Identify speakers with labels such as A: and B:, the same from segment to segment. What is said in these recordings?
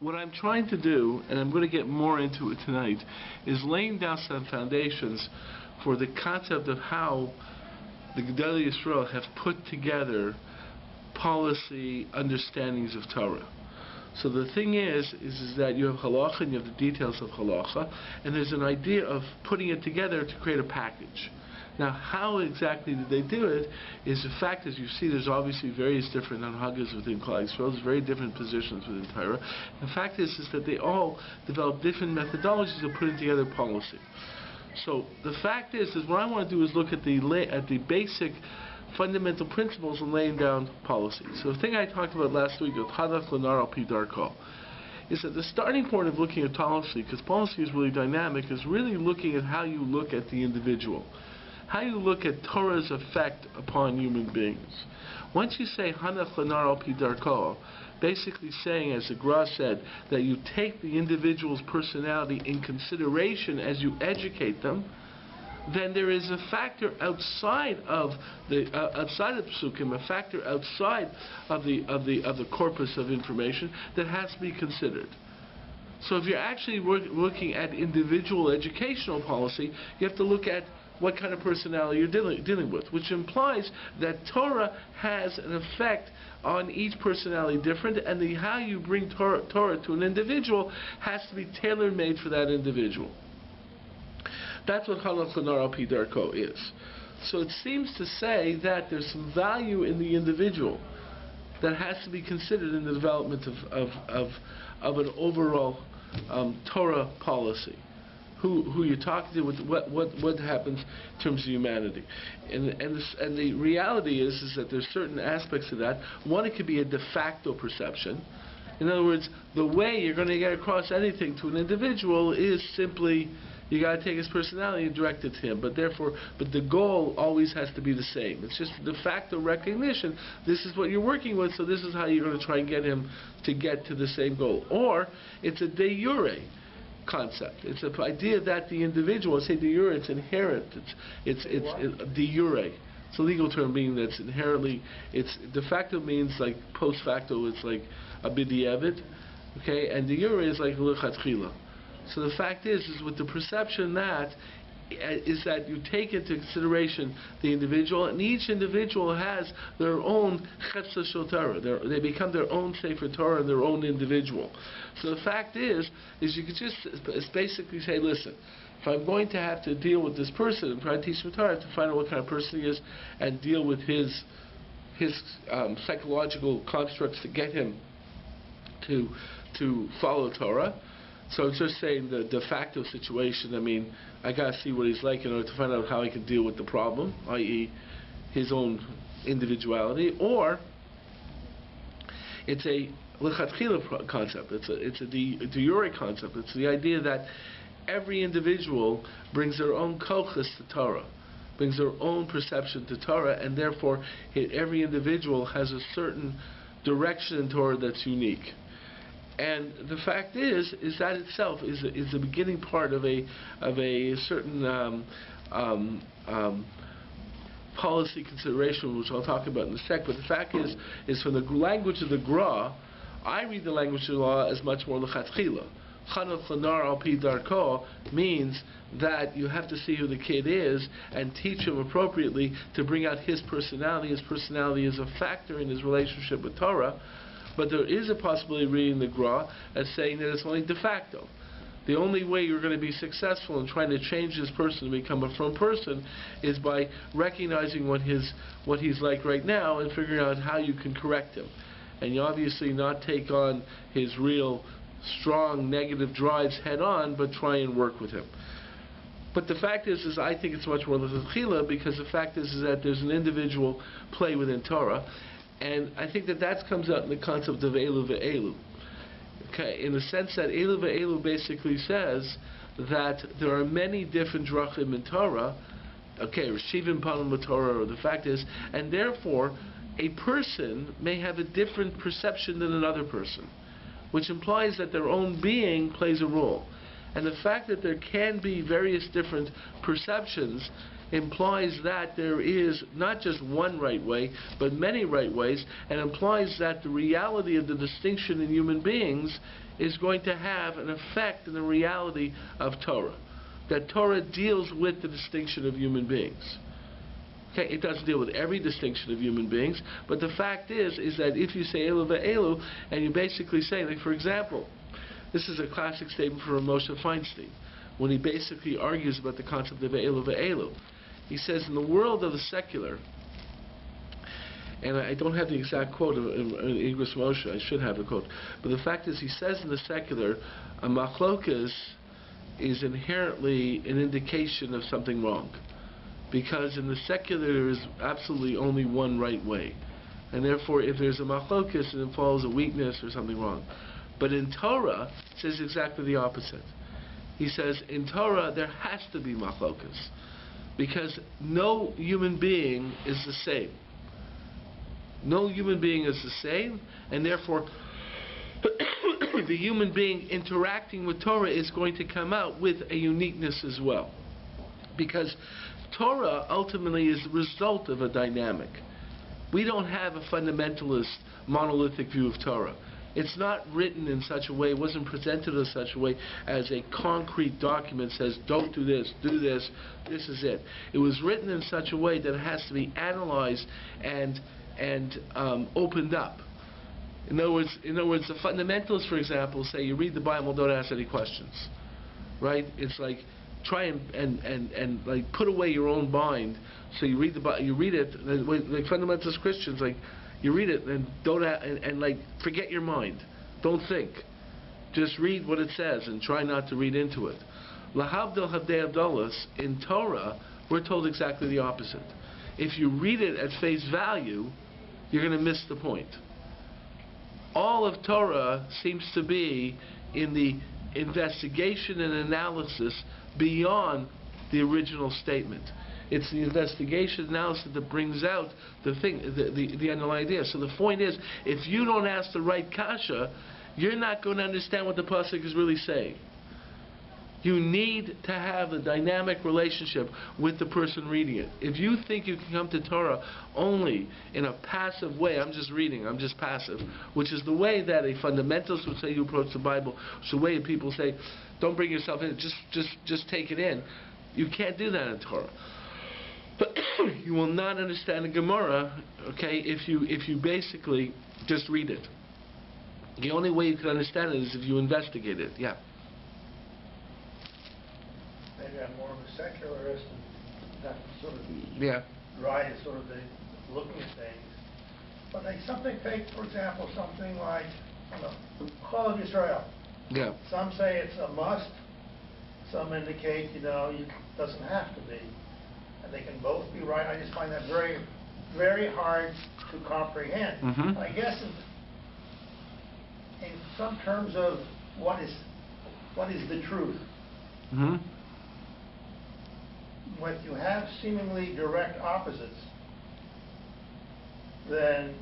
A: what I'm trying to do, and I'm going to get more into it tonight, is laying down some foundations for the concept of how the Gedolei Yisrael have put together policy understandings of Torah. So the thing is that you have halacha and you have the details of halacha, and there's an idea of putting it together to create a package. Now, how exactly did they do it is the fact, as you see, there's obviously various different anhagas within Klal Yisrael, there's very different positions within Torah. The fact is that they all develop different methodologies of putting together policy. So the fact is what I want to do is look at the basic fundamental principles in laying down policy. So the thing I talked about last week with Hadach Lenar Al Pi Darko is that the starting point of looking at policy, because policy is really dynamic, is really looking at how you look at the individual, how you look at Torah's effect upon human beings. Once you say Hanach Lenar Al Pi Darko, basically saying, as the Gra said, that you take the individual's personality in consideration as you educate them, then there is a factor outside of the psukim, a factor outside of the corpus of information that has to be considered. So if you're actually looking at individual educational policy, you have to look at what kind of personality you're dealing with, which implies that Torah has an effect on each personality different, and how you bring Torah to an individual has to be tailor-made for that individual. That's what Hanach Lenar Al Pi Darko is. So it seems to say that there's some value in the individual that has to be considered in the development of an overall Torah policy. Who you're talking to, what happens in terms of humanity, and the reality is that there's certain aspects of that. One, it could be a de facto perception. In other words, the way you're going to get across anything to an individual is simply you got to take his personality and direct it to him. But the goal always has to be the same. It's just de facto recognition. This is what you're working with, so this is how you're going to try and get him to get to the same goal. Or it's a de jure concept. It's an idea that the individual, say de jure, it's inherent. It's de jure. It's a legal term meaning that's inherently. It's de facto means like post facto. It's like a b'diavad, okay, and de jure is like l'chatchila. So the fact is with the perception that you take into consideration the individual, and each individual has their own chetzah shel Torah. They become their own sefer Torah and their own individual. So the fact is you could just basically say, listen, if I'm going to have to deal with this person and try to teach him Torah, I have to find out what kind of person he is and deal with his psychological constructs to get him to follow Torah. So it's just saying the de facto situation. I mean, I got to see what he's like in order to find out how he can deal with the problem, i.e. his own individuality. Or it's a lechatchila concept. It's a de jure concept. It's the idea that every individual brings their own kochas to Torah, brings their own perception to Torah, and therefore every individual has a certain direction in Torah that's unique. And the fact is that itself is the beginning part of a certain policy consideration, which I'll talk about in a sec. But the fact is from the language of the Gra, I read the language of the law as much more lechatchila. Hanach Lenar Al Pi Darko means that you have to see who the kid is and teach him appropriately to bring out his personality. His personality is a factor in his relationship with Torah. But there is a possibility of reading the Gra as saying that it's only de facto. The only way you're going to be successful in trying to change this person to become a from person is by recognizing what he's like right now and figuring out how you can correct him. And you obviously not take on his real strong negative drives head on, but try and work with him. But the fact is I think it's much more l'chila, because the fact is that there's an individual play within Torah. And I think that comes out in the concept of Elu ve'elu. Okay, in the sense that Elu ve'elu basically says that there are many different drachim in Torah. Okay, Reshivim Panim Torah, or the fact is, and therefore a person may have a different perception than another person, which implies that their own being plays a role. And the fact that there can be various different perceptions implies that there is not just one right way, but many right ways, and implies that the reality of the distinction in human beings is going to have an effect in the reality of Torah. That Torah deals with the distinction of human beings. Okay, it doesn't deal with every distinction of human beings, but the fact is that if you say Elu ve'elu, and you basically say, like for example, this is a classic statement from Moshe Feinstein, when he basically argues about the concept of Elu ve'elu. He says, in the world of the secular, and I don't have the exact quote in English Moshe, I should have the quote, but the fact is, he says in the secular, a machlokas is inherently an indication of something wrong. Because in the secular there is absolutely only one right way. And therefore, if there's a machlokas, it involves a weakness or something wrong. But in Torah, it says exactly the opposite. He says, in Torah, there has to be machlokas. Because no human being is the same. No human being is the same, and therefore, the human being interacting with Torah is going to come out with a uniqueness as well. Because Torah ultimately is the result of a dynamic. We don't have a fundamentalist, monolithic view of Torah. It's not written in such a way, it wasn't presented in such a way as a concrete document says, don't do this is it. It was written in such a way that it has to be analyzed and opened up. In other words, the fundamentalists, for example, say you read the Bible, don't ask any questions. Right? It's like try and like put away your own mind. So you read it, like fundamentalist Christians, like you read it and don't and like forget your mind, don't think, just read what it says and try not to read into it. Lahavdil Havdei Abdollas, in Torah, we're told exactly the opposite. If you read it at face value, you're going to miss the point. All of Torah seems to be in the investigation and analysis beyond the original statement. It's the investigation analysis that brings out the thing, the underlying idea. So the point is, if you don't ask the right kasha, you're not going to understand what the pasuk is really saying. You need to have a dynamic relationship with the person reading it. If you think you can come to Torah only in a passive way, I'm just reading, I'm just passive, which is the way that a fundamentalist would say you approach the Bible, it's the way people say, don't bring yourself in, just take it in. You can't do that in Torah. But you will not understand the Gemara, okay, if you basically just read it. The only way you can understand it is if you investigate it. Yeah.
B: Maybe I'm more of a secularist and that sort of right is sort of the looking at things. But like something, take for example something like Chol of Israel.
A: Yeah.
B: Some say it's a must. Some indicate it doesn't have to be, and they can both be right. I just find that very, very hard to comprehend.
A: Mm-hmm.
B: I guess in some terms of what is the truth.
A: Mm-hmm.
B: When you have seemingly direct opposites, then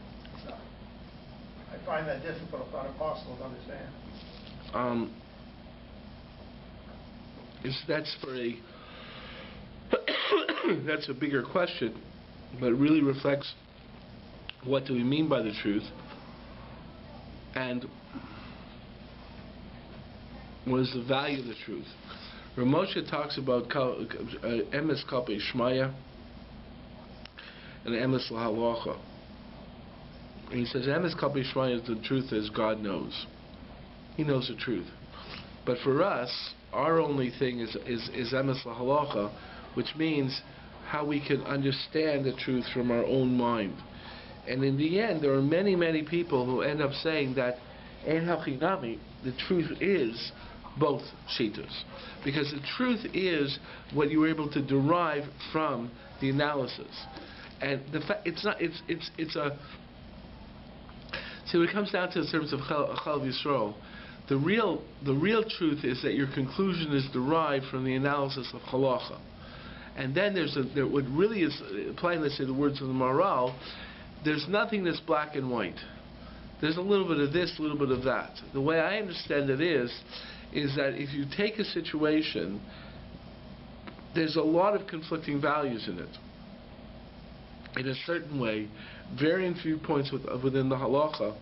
B: I find that difficult, if not impossible, to understand.
A: That's a bigger question, but it really reflects what do we mean by the truth, and what is the value of the truth. Ramosha talks about emes kape shmaya and emes lahalacha. And he says emes kape shmaya, the truth is God knows. He knows the truth. But for us, our only thing is emes lahalacha, which means how we can understand the truth from our own mind. And in the end, there are many, many people who end up saying that ein hachinami, the truth is both shitas, because the truth is what you were able to derive from the analysis, and the fact it's a. So when it comes down to the terms of Chal Yisrael, the real truth is that your conclusion is derived from the analysis of halacha, and then what really is applying, let's say, the words of the Maral. There's nothing that's black and white. there's a little bit of this, a little bit of that. The way I understand it is that if you take a situation, there's a lot of conflicting values in it. In a certain way, varying viewpoints within the halacha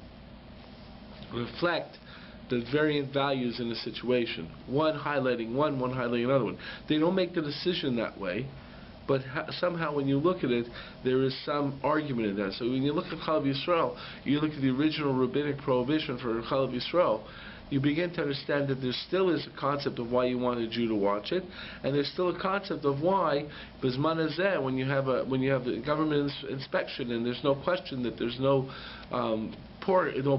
A: reflect the variant values in a situation. One highlighting one highlighting another one. They don't make the decision that way, but somehow when you look at it, there is some argument in that. So when you look at Chalav Yisrael, you look at the original rabbinic prohibition for Chalav Yisrael, you begin to understand that there still is a concept of why you want a Jew to watch it, and there's still a concept of why, Bizman Hazeh, when you have the government inspection, and there's no question that there's no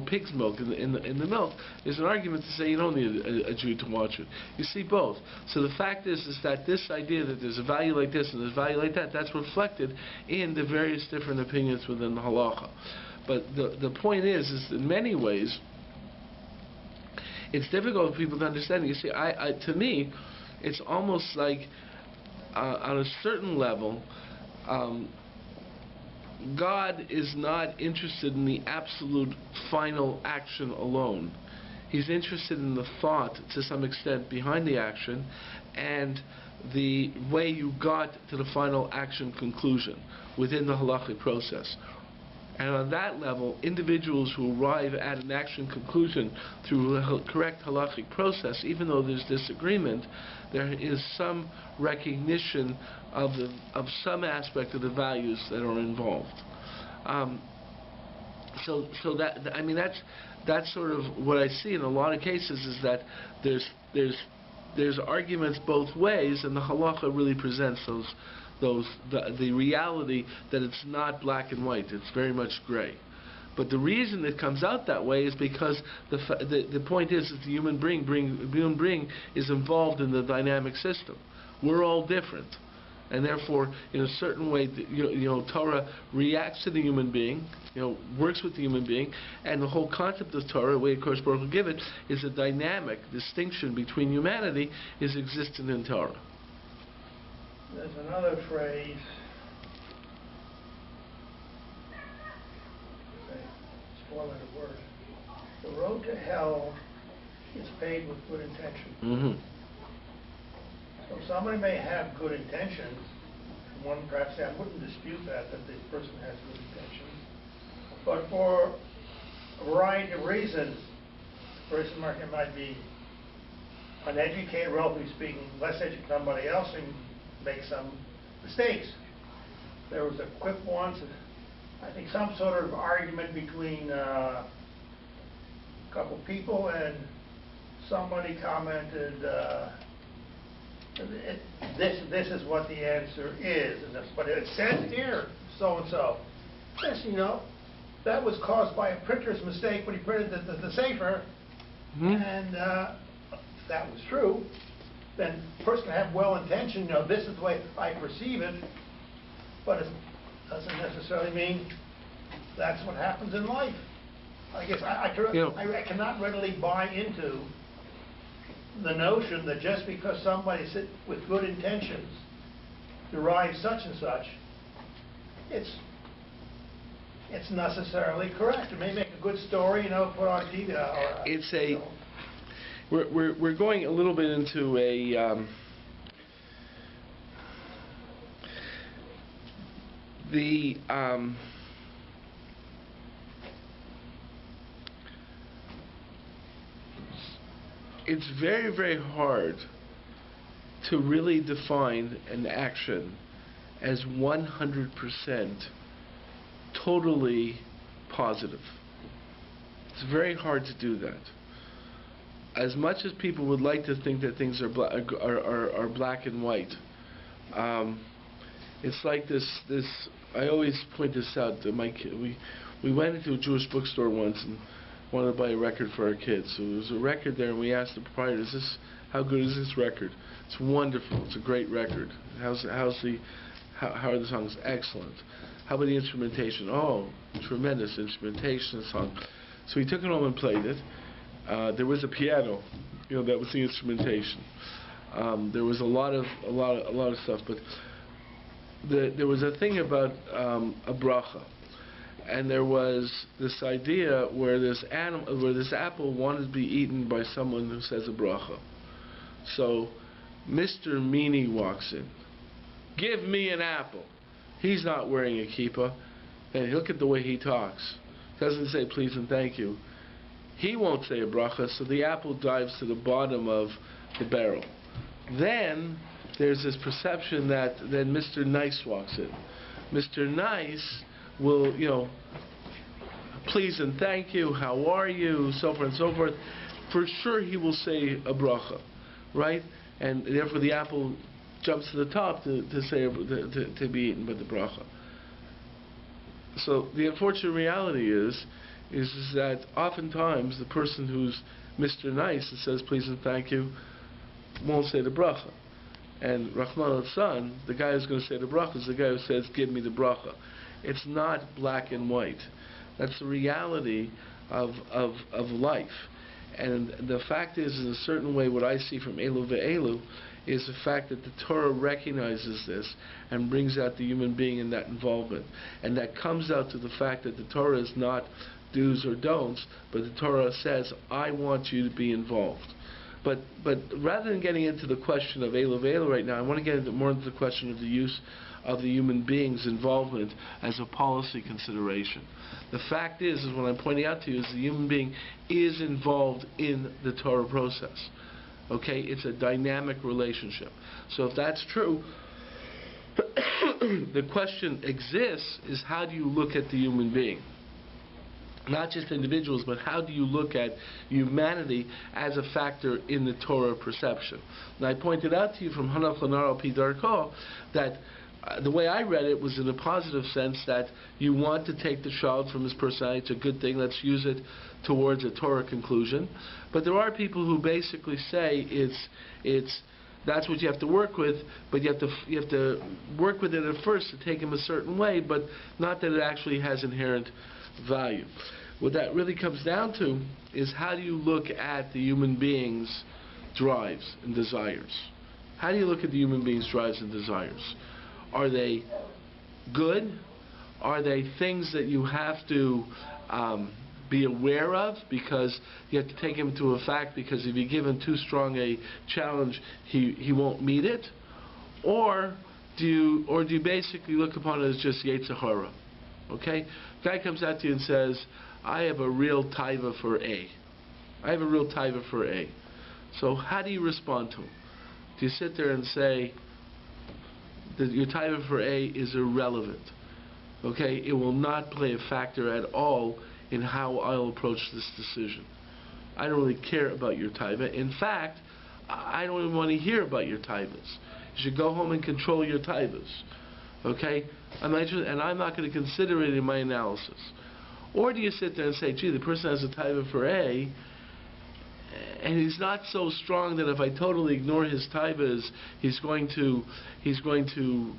A: pig's milk in the milk, there's an argument to say you don't need a Jew to watch it. You see both. So the fact is that this idea that there's a value like this and there's a value like that, that's reflected in the various different opinions within the halacha. But the point is in many ways, it's difficult for people to understand. You see, to me, it's almost like on a certain level, God is not interested in the absolute final action alone. He's interested in the thought, to some extent, behind the action and the way you got to the final action conclusion within the halachic process. And on that level, individuals who arrive at an action conclusion through a correct halachic process, even though there's disagreement, there is some recognition of some aspect of the values that are involved. So that, I mean, that's sort of what I see in a lot of cases, is that there's arguments both ways, and the halacha really presents the reality that it's not black and white, it's very much gray. But the reason it comes out that way is because the point is that the human being is involved in the dynamic system. We're all different, and therefore, in a certain way, Torah reacts to the human being, works with the human being, and the whole concept of Torah, the way Kodesh Baruch Hu give it, is a dynamic distinction between humanity is existent in Torah.
B: There's another phrase, it's a four-letter word. The road to hell is paved with good intentions.
A: Mm-hmm.
B: So somebody may have good intentions. One, perhaps I wouldn't dispute that the person has good intentions. But for a variety of reasons, the person might be uneducated, relatively speaking, less educated than somebody else, and make some mistakes. There was a quip once, I think some sort of argument between a couple people, and somebody commented, this is what the answer is, and that's what it says here, so-and-so. Yes, that was caused by a printer's mistake when he printed the Sefer, and that was true. Then the person can have well intention, this is the way I perceive it, but it doesn't necessarily mean that's what happens in life. I guess I cannot readily buy into the notion that just because somebody with good intentions derives such and such, it's necessarily correct. It may make a good story, put on TV.
A: We're going a little bit into it's very, very hard to really define an action as 100% totally positive. It's very hard to do that. As much as people would like to think that things are black and white, it's like this. I always point this out to my kid. We went into a Jewish bookstore once and wanted to buy a record for our kids. So there was a record there, and we asked the proprietor, how good is this record? It's wonderful. It's a great record. How are the songs? Excellent. How about the instrumentation? Oh, tremendous instrumentation song. So we took it home and played it. There was a piano, that was the instrumentation. There was a lot of stuff, but there was a thing about a bracha, and there was this idea where this apple wanted to be eaten by someone who says a bracha. So Mr. Meanie walks in. Give me an apple. He's not wearing a kippah, and look at the way he talks. Doesn't say please and thank you. He won't say a bracha, so the apple dives to the bottom of the barrel. Then there's this perception that then Mr. Nice walks in. Mr. Nice will, please and thank you, how are you, so forth and so forth. For sure he will say a bracha, right? And therefore the apple jumps to the top to be eaten by the bracha. So the unfortunate reality is that oftentimes the person who's Mr. Nice and says please and thank you won't say the bracha. And Rahman al-San, the guy who's going to say the bracha, is the guy who says give me the bracha. It's not black and white. That's the reality of life. And the fact is, in a certain way, what I see from Elu ve'elu is the fact that the Torah recognizes this and brings out the human being in that involvement. And that comes out to the fact that the Torah is not do's or don'ts, but the Torah says, I want you to be involved. But rather than getting into the question of Elu ve'elu right now, I want to get more into the question of the use of the human being's involvement as a policy consideration. The fact is what I'm pointing out to you is the human being is involved in the Torah process. Okay? It's a dynamic relationship. So if that's true, the question exists is how do you look at the human being? Not just individuals, but how do you look at humanity as a factor in the Torah perception? And I pointed out to you from Hanach Lanar al Pi Darko that the way I read it was in a positive sense, that you want to take the child from his personality. It's a good thing. Let's use it towards a Torah conclusion. But there are people who basically say that's what you have to work with, but you have to work with it at first to take him a certain way, but not that it actually has inherent value. What that really comes down to is how do you look at the human being's drives and desires? How do you look at the human being's drives and desires? Are they good? Are they things that you have to be aware of because you have to take him to a fact, because if you give him too strong a challenge, he won't meet it? Or do you basically look upon it as just Yetzer Hara? Okay? Guy comes out to you and says, I have a real taiva for A. I have a real taiva for A. So how do you respond to him? Do you sit there and say that your taiva for A is irrelevant? Okay? It will not play a factor at all in how I'll approach this decision. I don't really care about your taiva. In fact, I don't even want to hear about your taivas. You should go home and control your taivas. Okay? And I'm not going to consider it in my analysis. Or do you sit there and say, gee, the person has a taiva for A, and he's not so strong that if I totally ignore his taivas, he's going to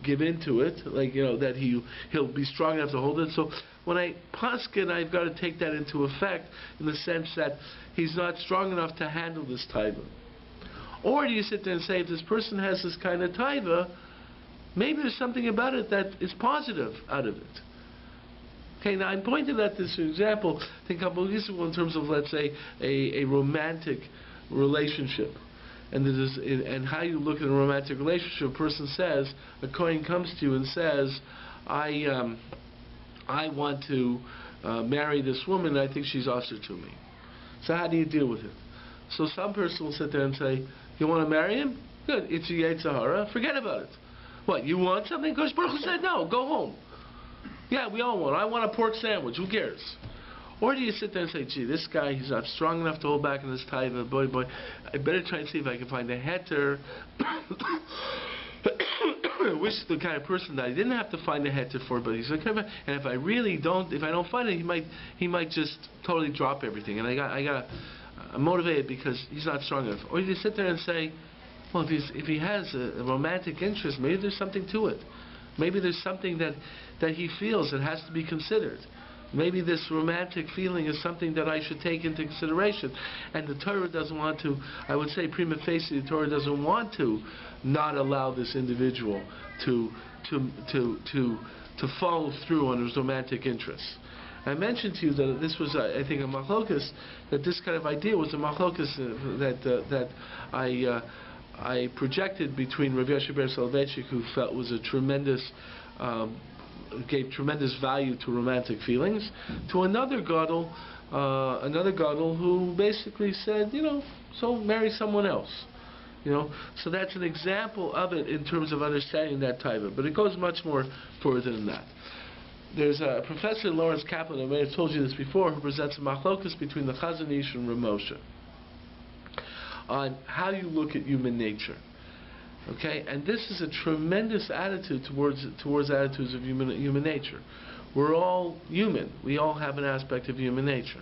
A: give into it, that he'll be strong enough to hold it. So when I paskin, I've got to take that into effect in the sense that he's not strong enough to handle this taiva. Or do you sit there and say, if this person has this kind of taiva, maybe there's something about it that is positive out of it. Okay, now I pointed at this example, I think a couple of years ago, in terms of, let's say, a romantic relationship. And how you look at a romantic relationship. A person says, a kohen comes to you and says, I want to marry this woman, and I think she's usher to me. So how do you deal with it? So some person will sit there and say, you want to marry him? Good, it's a Yetzer Hara, forget about it. What, you want something? Because Baruch Hu said no, go home. Yeah, we all want it. I want a pork sandwich, who cares? Or do you sit there and say, gee, this guy, he's not strong enough to hold back in this taiva, boy, I better try and see if I can find a heter. I wish the kind of person that I didn't have to find a heter for, but he's like, and if I don't find it, he might just totally drop everything, and I'm motivated because he's not strong enough. Or you sit there and say, well, if he has a romantic interest, maybe there's something to it. Maybe there's something that he feels that has to be considered. Maybe this romantic feeling is something that I should take into consideration. And the Torah doesn't want to, I would say prima facie, the Torah doesn't want to not allow this individual to follow through on his romantic interests. I mentioned to you that this was, I think, a machlokas, that this kind of idea was a machlokas that I projected between Rav Yoshe Ber Soloveitchik, who felt was a tremendous, gave tremendous value to romantic feelings, to another gadol who basically said, so marry someone else. So that's an example of it in terms of understanding that type of. But it goes much more further than that. There's a professor, Lawrence Kaplan, I may have told you this before, who presents a machlokas between the Chazon Ish and Rav Moshe on how you look at human nature. Okay, and this is a tremendous attitude towards attitudes of human nature. We're all human. We all have an aspect of human nature.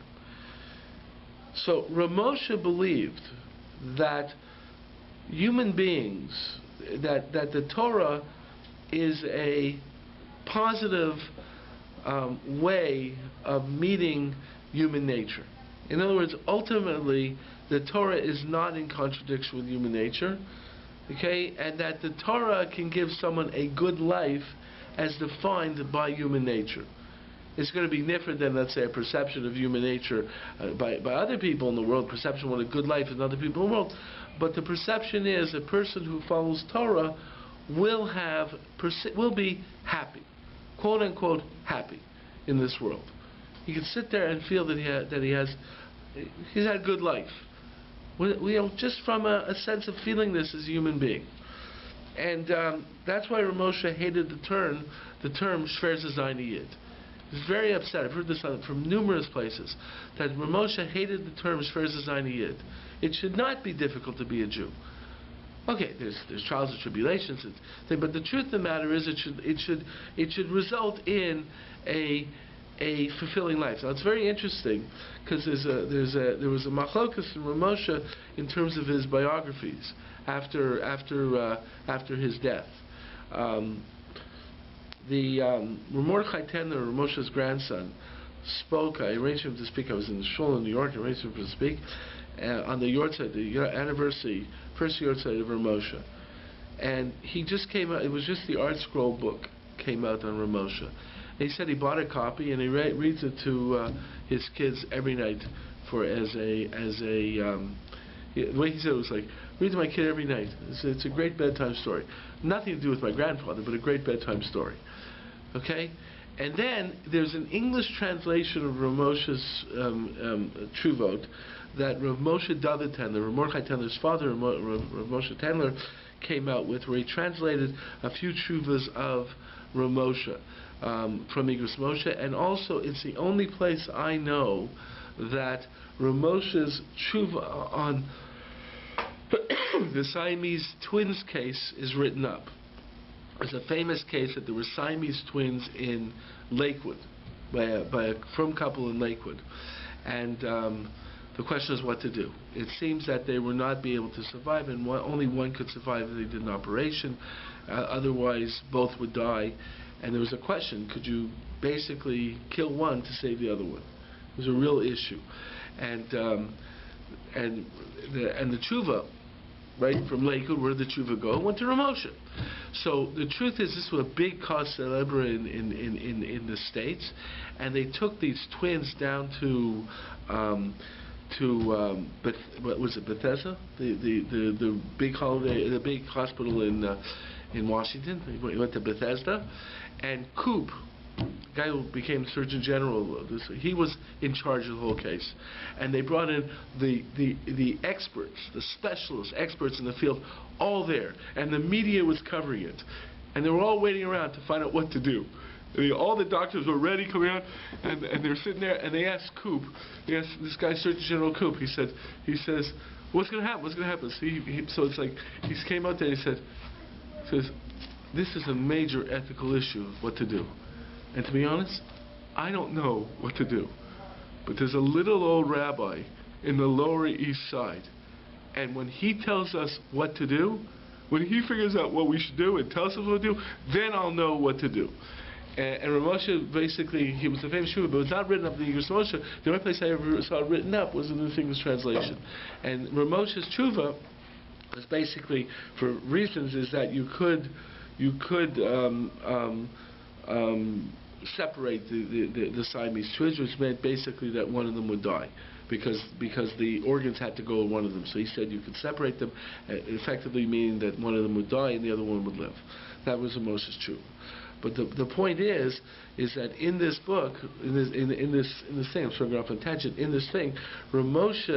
A: So Rav Moshe believed that human beings, that the Torah is a positive way of meeting human nature. In other words, ultimately, the Torah is not in contradiction with human nature, okay, and that the Torah can give someone a good life as defined by human nature. It's going to be different than, let's say, a perception of human nature by other people in the world, perception of what a good life is in other people in the world. But the perception is a person who follows Torah will be happy, quote unquote happy, in this world. He can sit there and feel that he's had a good life. Just from a sense of feeling this as a human being. And that's why Rav Moshe hated the term Shver Zayin Yid. He's very upset. I've heard this from numerous places, that Rav Moshe hated the term Shver Zayin Yid. It should not be difficult to be a Jew. Okay, there's trials and tribulations, but the truth of the matter is it should result in a fulfilling life. Now it's very interesting because there was a machlokas in Rav Moshe in terms of his biographies after his death. Rav Mordechai Tendler, Rav Moshe's grandson, spoke. I arranged him to speak. I was in the shul in New York. I arranged him to speak on the yortzeit, the anniversary, first yortzeit of Rav Moshe. And he just came out. It was just the Art Scroll book came out on Rav Moshe. And he said he bought a copy and he reads it to his kids every night the way he said it was like, read to my kid every night. It's a great bedtime story. Nothing to do with my grandfather, but a great bedtime story. Okay? And then there's an English translation of Rav Moshe's Truvot that Rav Moshe David Tendler, Rav Mordechai Tendler's father, Rav Moshe Tendler, came out with, where he translated a few Truvas of Rav Moshe from Igros Moshe, and also it's the only place I know that Rav Moshe's Truva on the Siamese twins case is written up. There's a famous case that there were Siamese twins in Lakewood, by a frum couple in Lakewood. And the question is what to do. It seems that they would not be able to survive, and only one could survive if they did an operation. Otherwise, both would die. And there was a question, could you basically kill one to save the other one? It was a real issue. And the tshuva, right, from Lakewood, where did the tshuva go? Went to Rav Moshe. So the truth is, this was a big cause celebre in the States, and they took these twins down to what was it, Bethesda, the big holiday, the big hospital in Washington. He went to Bethesda, and Coop, the guy who became Surgeon General, he was in charge of the whole case. And they brought in the experts, the specialists, experts in the field, all there. And the media was covering it. And they were all waiting around to find out what to do. All the doctors were ready, coming out, and they're sitting there, and they asked Coop, they asked this guy, Surgeon General Coop, he says, what's going to happen? What's going to happen? So it's like, he came out there and he says, this is a major ethical issue of what to do. And to be honest, I don't know what to do. But there's a little old rabbi in the Lower East Side, and when he tells us what to do, when he figures out what we should do and tells us what to do, then I'll know what to do. And Rav Moshe, basically, he was a famous Shuvah, but it was not written up in the Igros Moshe. The only place I ever saw it written up was in the English translation. And Rav Moshe's Shuvah was basically, for reasons, is that you could separate the Siamese twins, which meant basically that one of them would die, because the organs had to go in one of them. So he said you could separate them, effectively meaning that one of them would die and the other one would live. That was Moshe's truth. But the point is that in this book, in this thing, I'm sorry, going off on a tangent. In this thing, Moshe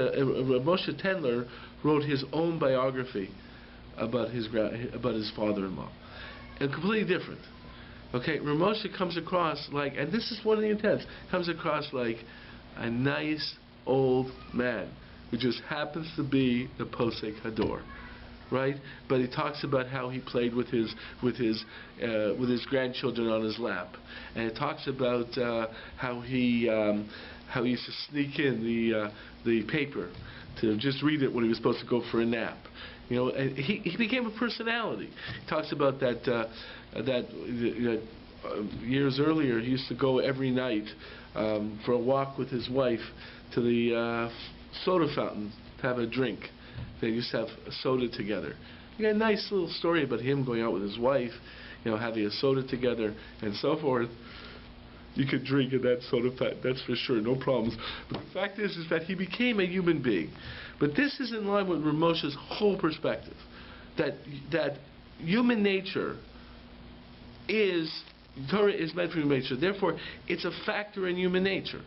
A: Tendler wrote his own biography about his father-in-law, and completely different. Okay, Moshe comes across like, and this is one of the intents, comes across like a nice old man who just happens to be the Posek Hador. Right, but he talks about how he played with his grandchildren on his lap, and it talks about how he used to sneak in the paper to just read it when he was supposed to go for a nap. You know, and he became a personality. He talks about that years earlier he used to go every night for a walk with his wife to the soda fountain to have a drink. They used to have a soda together. You got a nice little story about him going out with his wife, you know, having a soda together and so forth. You could drink in that soda fountain, that's for sure, no problems. But the fact is that he became a human being. But this is in line with Ramosha's whole perspective, that human nature Torah is meant for human nature. Therefore, it's a factor in human nature.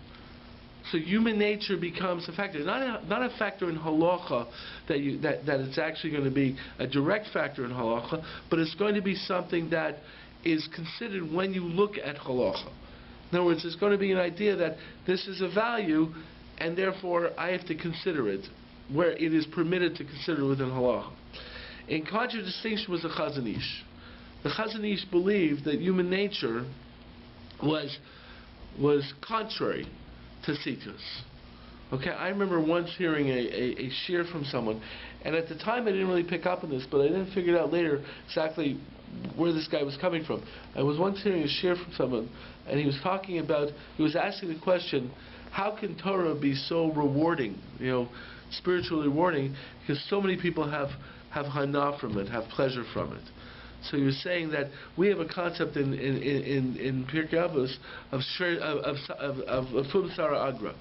A: So human nature becomes a factor, not a factor in halacha that it's actually going to be a direct factor in halacha, but it's going to be something that is considered when you look at halacha. In other words, it's going to be an idea that this is a value, and therefore I have to consider it where it is permitted to consider within halacha. In contradistinction was the Chazon Ish. The Chazon Ish believed that human nature was contrary to Situs. Okay, I remember once hearing a shir from someone, and at the time I didn't really pick up on this, but I then figured out later exactly where this guy was coming from. I was once hearing a shir from someone, and he was talking about, he was asking the question, how can Torah be so rewarding, you know, spiritually rewarding, because so many people have hana from it, have pleasure from it. So he was saying that we have a concept in Pirkei Avos of Fum Sara Agra,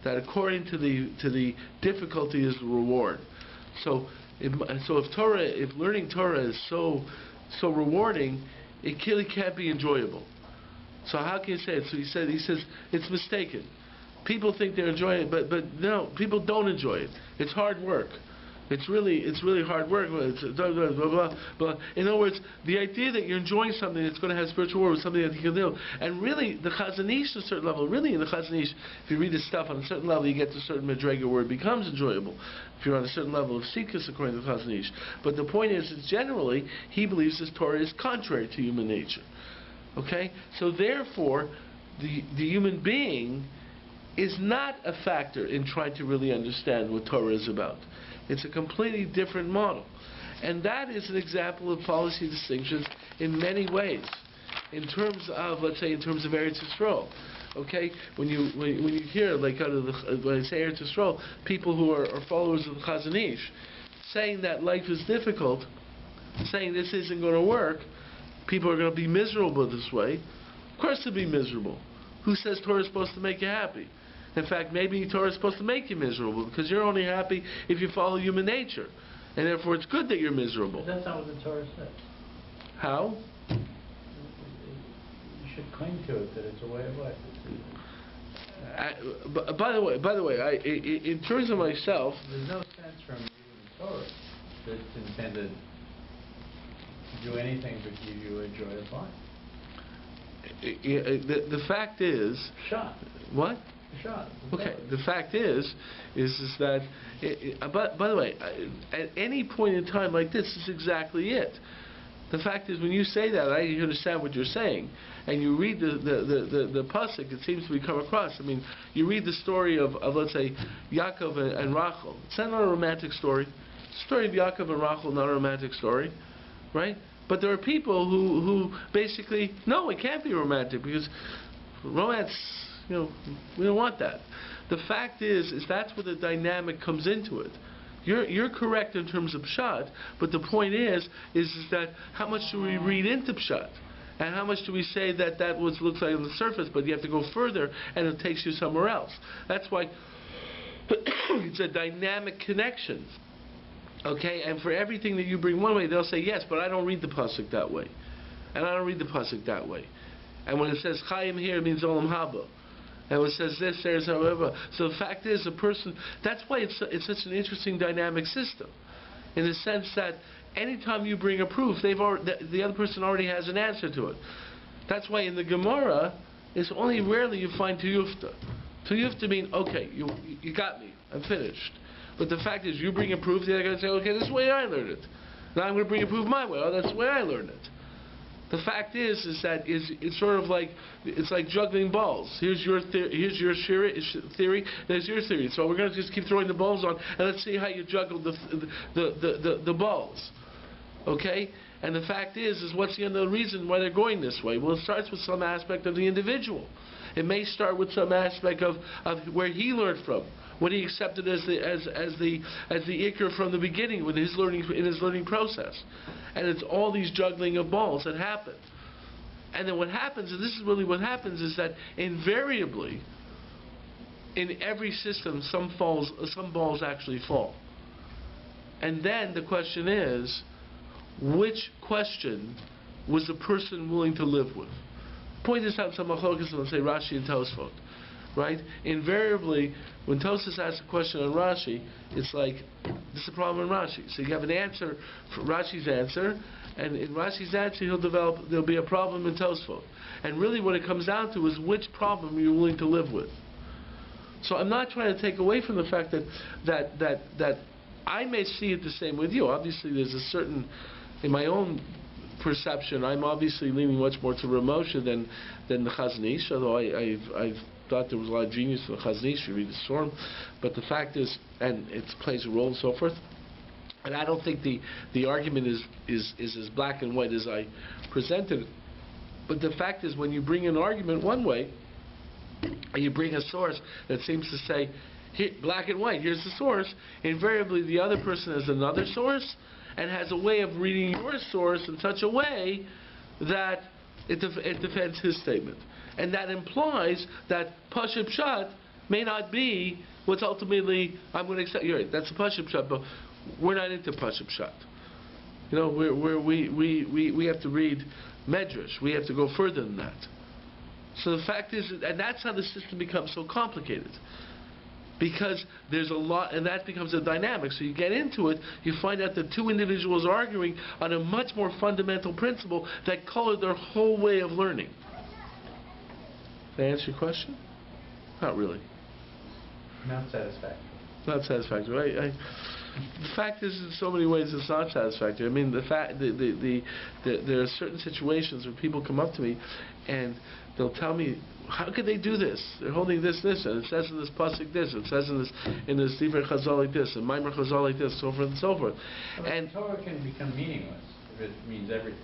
A: that according to the difficulty is the reward. So if learning Torah is so rewarding, it clearly can't be enjoyable. So how can you say it? So he says it's mistaken. People think they're enjoying it, but no, people don't enjoy it. It's hard work. It's really hard work. It's blah, blah, blah, blah, blah. In other words, the idea that you're enjoying something that's going to have spiritual reward is something that you can do. And really, the Chazon Ish, to a certain level, really in the Chazon Ish, if you read this stuff on a certain level, you get to a certain madrega where it becomes enjoyable. If you're on a certain level of sikus, according to the Chazon Ish. But the point is generally, he believes this Torah is contrary to human nature. Okay? So therefore, the human being is not a factor in trying to really understand what Torah is about. It's a completely different model. And that is an example of policy distinctions in many ways. In terms of, let's say, in terms of Eretz Yisrael. Okay? When you hear, like, out of when I say Eretz Yisrael, people who are followers of the Chazon Ish saying that life is difficult, saying this isn't going to work, people are going to be miserable this way. Of course they'll be miserable. Who says Torah is supposed to make you happy? In fact, maybe Torah is supposed to make you miserable, because you're only happy if you follow human nature. And therefore it's good that you're miserable.
C: But that's not what the Torah says.
A: How?
C: You should cling to it, that it's a way of life.
A: By the way, in terms of myself...
C: There's no sense from reading the Torah that it's intended to do anything but give you a joyous life.
A: The fact is...
C: Shot.
A: What?
C: Shot.
A: Okay, the fact is that, by the way, at any point in time like this is exactly it. The fact is, when you say that, I understand what you're saying, and you read the pasuk, it seems to be come across. I mean, you read the story of let's say, Yaakov and Rachel. It's not a romantic story. The story of Yaakov and Rachel, not a romantic story, right? But there are people who basically, no, it can't be romantic, because romance, you know, we don't want that. The fact is that's where the dynamic comes into it. You're correct in terms of pshat, but the point is that how much do we read into pshat? And how much do we say that looks like on the surface, but you have to go further, and it takes you somewhere else? That's why it's a dynamic connection. Okay, and for everything that you bring one way, they'll say, yes, but I don't read the pasuk that way. And I don't read the pasuk that way. And when it says Chaim here, it means Olam Haba. And when it says this, there's however. So the fact is, a person, that's why it's such an interesting dynamic system. In the sense that anytime you bring a proof, the other person already has an answer to it. That's why in the Gemara, it's only rarely you find Tuyufta. Tuyufta means, okay, you got me, I'm finished. But the fact is, you bring a proof, the other guy say, okay, this is the way I learned it. Now I'm going to bring a proof my way. Oh, that's the way I learned it. The fact is that it's sort of like, it's like juggling balls. Here's your theory, there's your theory. So we're going to just keep throwing the balls on, and let's see how you juggle the balls. Okay? And the fact is what's the other reason why they're going this way? Well, it starts with some aspect of the individual. It may start with some aspect of where he learned from, what he accepted as the ikr from the beginning in his learning process. And it's all these juggling of balls that happen. And then what happens, and this is really what happens, is that invariably in every system some balls actually fall. And then the question is, which question was the person willing to live with? Point this out in some machlokas, let's say Rashi and Tosfot. Right? Invariably, when Tosfos asks a question on Rashi, it's like, this is a problem in Rashi. So you have an answer for Rashi's answer, and in Rashi's answer there'll be a problem in Tosfot. And really what it comes down to is which problem you're willing to live with. So I'm not trying to take away from the fact that I may see it the same with you. Obviously there's a certain, in my own perception, I'm obviously leaning much more to Ramosha than the Chazon Ish, although I've thought there was a lot of genius in the Chazon Ish, you read the Storm, but the fact is, and it plays a role and so forth, and I don't think the argument is as black and white as I presented it, but the fact is when you bring an argument one way, and you bring a source that seems to say, here, black and white, here's the source, invariably the other person has another source, and has a way of reading your source in such a way that it defends his statement. And that implies that Pashut Pshat may not be what's ultimately, I'm going to accept, you're right, that's a Pashut Pshat, but we're not into Pashut Pshat. You know, we have to read Medrash, we have to go further than that. So the fact is, and that's how the system becomes so complicated. Because there's a lot, and that becomes a dynamic. So you get into it, you find out that two individuals are arguing on a much more fundamental principle that colored their whole way of learning. Did I answer your question? Not really.
C: Not satisfactory.
A: Not satisfactory. The fact is, in so many ways, it's not satisfactory. I mean, the fact there are certain situations where people come up to me and they'll tell me, how could they do this? They're holding this, and it says in this pasuk this, it says in this Divrei Chazal like this, and Maimer Chazal like this, so forth and so forth.
C: Well, and Torah can become meaningless if it means everything.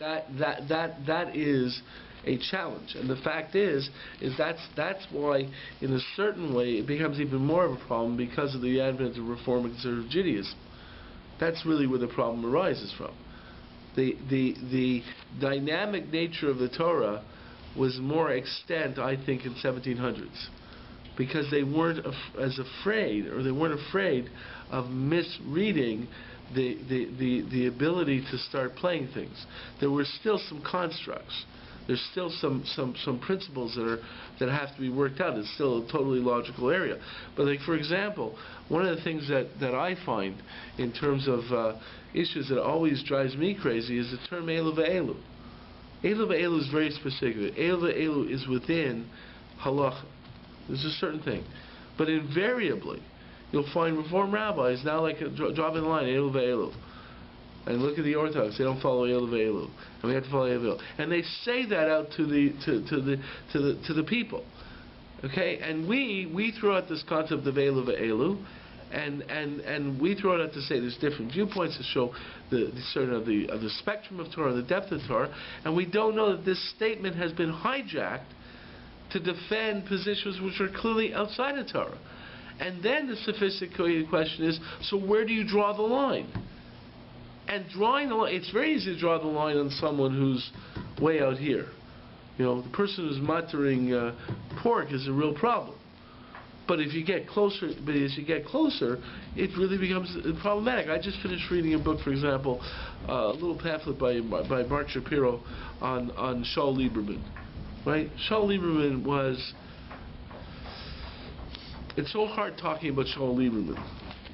A: That is a challenge, and the fact is that's why, in a certain way, it becomes even more of a problem because of the advent of Reform and Conservative Judaism. That's really where the problem arises from. The dynamic nature of the Torah was more extant, I think, in 1700s, because they weren't as afraid, or they weren't afraid of misreading the ability to start playing things. There were still some constructs. There's still some principles that have to be worked out. It's still a totally logical area. But like, for example, one of the things that I find in terms of issues that always drives me crazy is the term Elu ve'elu. Elu ve'elu is very specific. Elu ve'elu is within halacha. There's a certain thing. But invariably, you'll find Reform rabbis now like dropping the line, Elu ve'elu. And look at the Orthodox; they don't follow Elu ve'elu, and we have to follow Elu ve'elu. And they say that out to the people, okay? And we throw out this concept of Elu ve'elu, and we throw it out to say there's different viewpoints to show the certain of the spectrum of Torah, the depth of Torah, and we don't know that this statement has been hijacked to defend positions which are clearly outside of Torah. And then the sophisticated question is: so where do you draw the line? And drawing the line, it's very easy to draw the line on someone who's way out here. The person who's muttering pork is a real problem. But as you get closer, it really becomes problematic. I just finished reading a book, for example, a little pamphlet by Mark Shapiro on Shaul Lieberman. Right? Shaul Lieberman was. It's so hard talking about Shaul Lieberman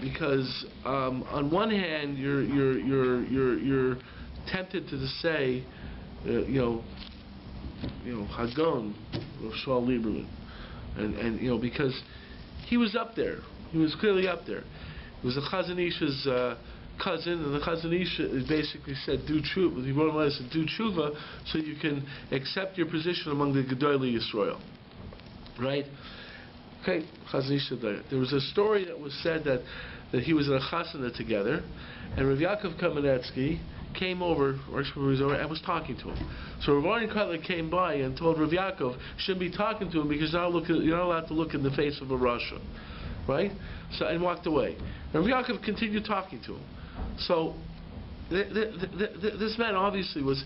A: because on one hand you're tempted to say, Hagon of Shaul Lieberman, and because he was up there, he was clearly up there. It was the Chazon Ish's cousin, and the Chazon Ish basically said, "Do tshuva." He wrote a letter, said, "Do tshuva, so you can accept your position among the Gedolei Yisrael." Right? Okay, Chazon Ish said that. There was a story that was said that he was in a chasana together, and Rav Yaakov Kamenetsky came over, and was talking to him. So Rav Aron Kotler came by and told Rav Yaakov, shouldn't be talking to him because you're not allowed to look in the face of a Rasha. Right? So, and walked away. And Rav Yaakov continued talking to him. So, this man obviously was,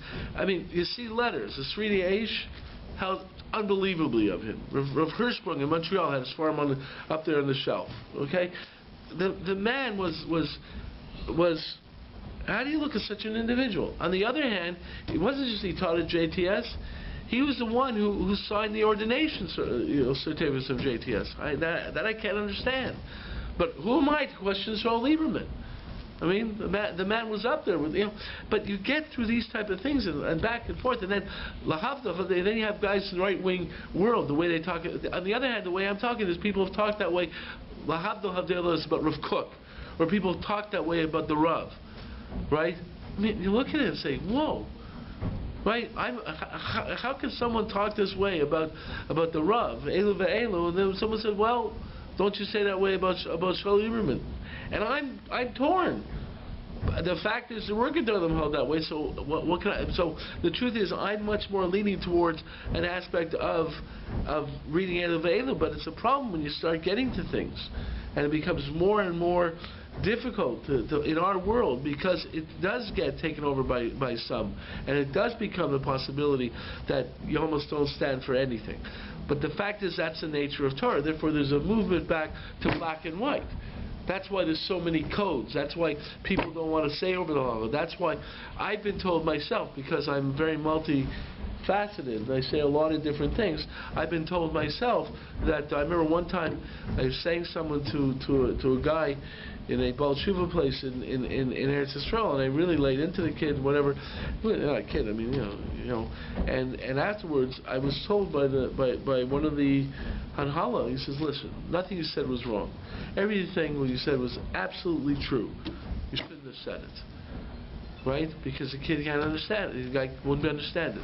A: you see letters. The Sredi Eish held unbelievably of him. Rav Hirschsprung in Montreal had his farm up there on the shelf. Okay? The man was how do you look at such an individual? On the other hand, it wasn't just he taught at JTS. He was the one who signed the ordination certificates of JTS. That I can't understand. But who am I to question Shaul Lieberman? The man was up there with But you get through these type of things and back and forth, and then then you have guys in the right wing world the way they talk. On the other hand, the way I'm talking is people have talked that way. Lahavdil Havdalah is about Rav Kook, or people talk that way about the Rav. Right? You look at it and say, whoa. Right? How can someone talk this way about the Rav, Elu ve'elu, and then someone said, well, don't you say that way about Shaul Lieberman? And I'm torn. The fact is, the working them held that way. So what can I? So the truth is, I'm much more leaning towards an aspect of reading Elu ve'elu, but it's a problem when you start getting to things, and it becomes more and more difficult in our world, because it does get taken over by some, and it does become the possibility that you almost don't stand for anything. But the fact is, that's the nature of Torah. Therefore, there's a movement back to black and white. That's why there's so many codes. That's why people don't want to say over the halacha. That's why I've been told myself, because I'm very multifaceted and I say a lot of different things, I've been told myself that I remember one time I was saying someone to a guy in a Baal Tshuva place in Eretz Yisrael, and I really laid into the kid, whatever. Not a kid, and afterwards I was told by one of the Hanhala, he says, listen, nothing you said was wrong. Everything what you said was absolutely true. You shouldn't have said it. Right? Because the kid can't understand it. The guy wouldn't understand it.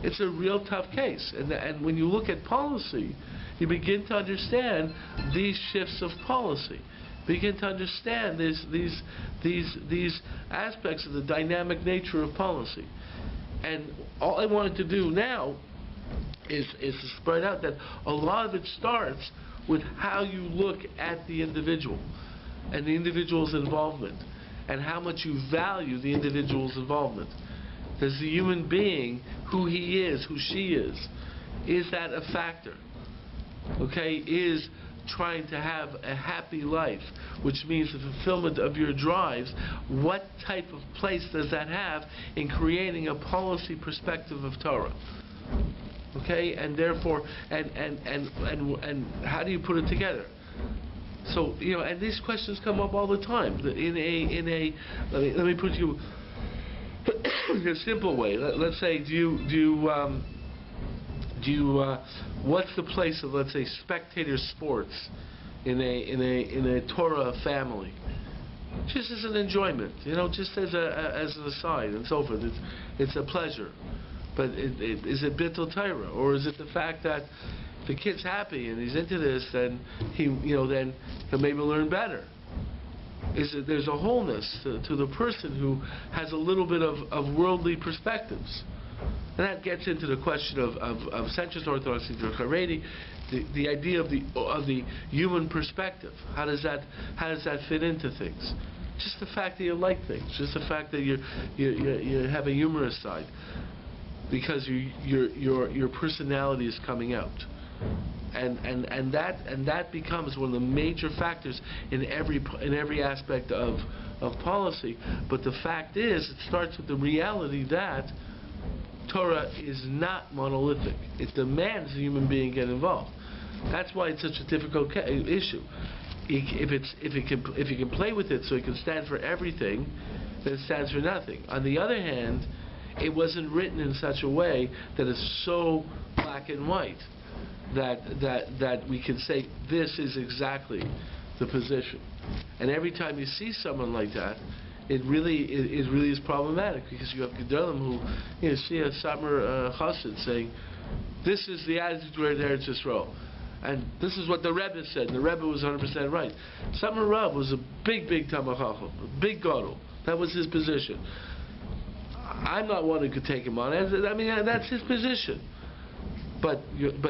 A: It's a real tough case. And when you look at policy, you begin to understand these shifts of policy. Begin to understand these aspects of the dynamic nature of policy. And all I wanted to do now is to spread out that a lot of it starts with how you look at the individual and the individual's involvement, and how much you value the individual's involvement. Does the human being, who he is, who she is that a factor? Okay, is trying to have a happy life, which means the fulfillment of your drives, what type of place does that have in creating a policy perspective of Torah? Okay, and therefore, and how do you put it together? So, and these questions come up all the time. Let me put you in a simple way. Let's say, what's the place of, let's say, spectator sports in a Torah family? Just as an enjoyment, just as an aside and so forth. It's a pleasure. But is it bittul Torah, or is it the fact that the kid's happy and he's into this, then he'll maybe learn better? There's a wholeness to the person who has a little bit of worldly perspectives. And that gets into the question of centrist orthodoxy to Haredi, the idea of the human perspective. How does that fit into things? just the fact that you like things, just the fact that you have a humorous side, because your personality is coming out, and that becomes one of the major factors in every aspect of policy. But the fact is, it starts with the reality that Torah is not monolithic. It demands a human being get involved. That's why it's such a difficult issue. If you can play with it so it can stand for everything, then it stands for nothing. On the other hand, it wasn't written in such a way that it's so black and white that we can say this is exactly the position. And every time you see someone like that, it really is problematic, because you have Gedolim who see a Satmar Chassid saying, this is the attitude toward Eretz Yisrael. And this is what the Rebbe said, and the Rebbe was 100% right. Satmar Rav was a big Talmid Chacham, a big Gadol. That was his position. I'm not one who could take him on. I mean, that's his position. But